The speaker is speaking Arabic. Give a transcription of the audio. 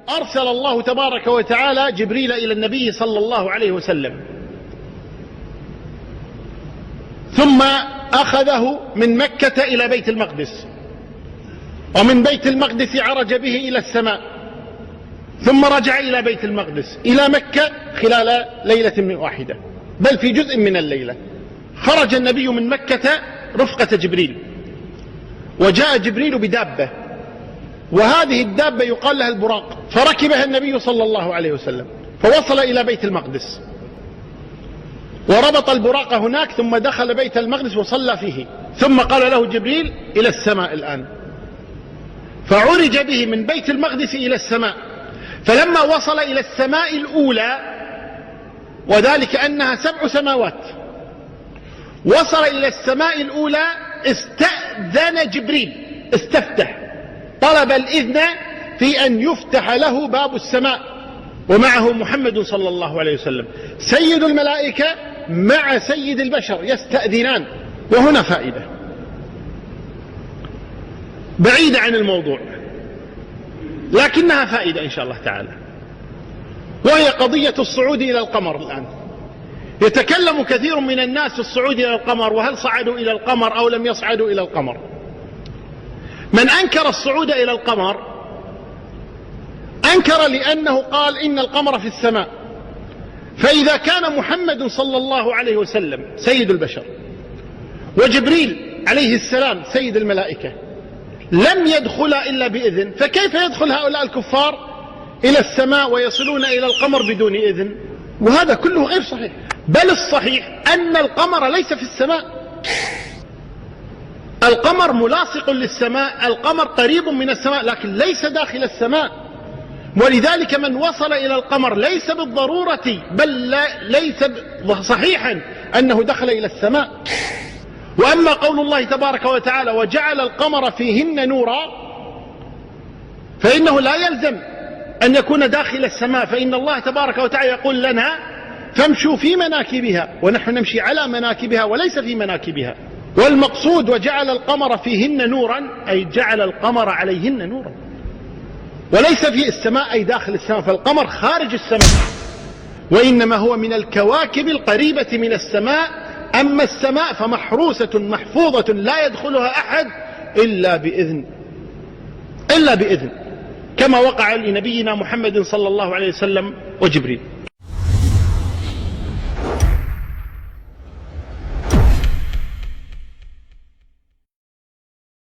أرسل الله تبارك وتعالى جبريل إلى النبي صلى الله عليه وسلم، ثم أخذه من مكة إلى بيت المقدس، ومن بيت المقدس عرج به إلى السماء، ثم رجع إلى بيت المقدس إلى مكة خلال ليلة واحدة، بل في جزء من الليلة. خرج النبي من مكة رفقة جبريل، وجاء جبريل بدابة، وهذه الدابة يقال لها البراق، فركبها النبي صلى الله عليه وسلم فوصل إلى بيت المقدس، وربط البراق هناك، ثم دخل بيت المقدس وصلى فيه، ثم قال له جبريل إلى السماء الآن، فعرج به من بيت المقدس إلى السماء. فلما وصل إلى السماء الأولى، وذلك أنها 7 سماوات، وصل إلى السماء الأولى استأذن جبريل، استفتح، طلب الإذن في أن يفتح له باب السماء، ومعه محمد صلى الله عليه وسلم سيد الملائكة مع سيد البشر يستأذنان. وهنا فائدة بعيدة عن الموضوع، لكنها فائدة إن شاء الله تعالى، وهي قضية الصعود إلى القمر. الآن يتكلم كثير من الناس في الصعود إلى القمر، وهل صعدوا إلى القمر أو لم يصعدوا إلى القمر. من أنكر الصعود إلى القمر أنكر لأنه قال إن القمر في السماء، فإذا كان محمد صلى الله عليه وسلم سيد البشر، وجبريل عليه السلام سيد الملائكة، لم يدخل إلا بإذن، فكيف يدخل هؤلاء الكفار إلى السماء ويصلون إلى القمر بدون إذن؟ وهذا كله غير صحيح، بل الصحيح أن القمر ليس في السماء، القمر ملاصق للسماء، القمر قريب من السماء لكن ليس داخل السماء. ولذلك من وصل إلى القمر ليس بالضرورة، بل ليس صحيحا أنه دخل إلى السماء. وأما قول الله تبارك وتعالى وجعل القمر فيهن نورا، فإنه لا يلزم أن يكون داخل السماء، فإن الله تبارك وتعالى يقول لنا فامشوا في مناكبها، ونحن نمشي على مناكبها وليس في مناكبها. والمقصود وجعل القمر فيهن نورا أي جعل القمر عليهن نورا، وليس في السماء أي داخل السماء، فالقمر خارج السماء، وإنما هو من الكواكب القريبة من السماء. أما السماء فمحروسة محفوظة لا يدخلها أحد إلا بإذن كما وقع لنبينا محمد صلى الله عليه وسلم وجبريل.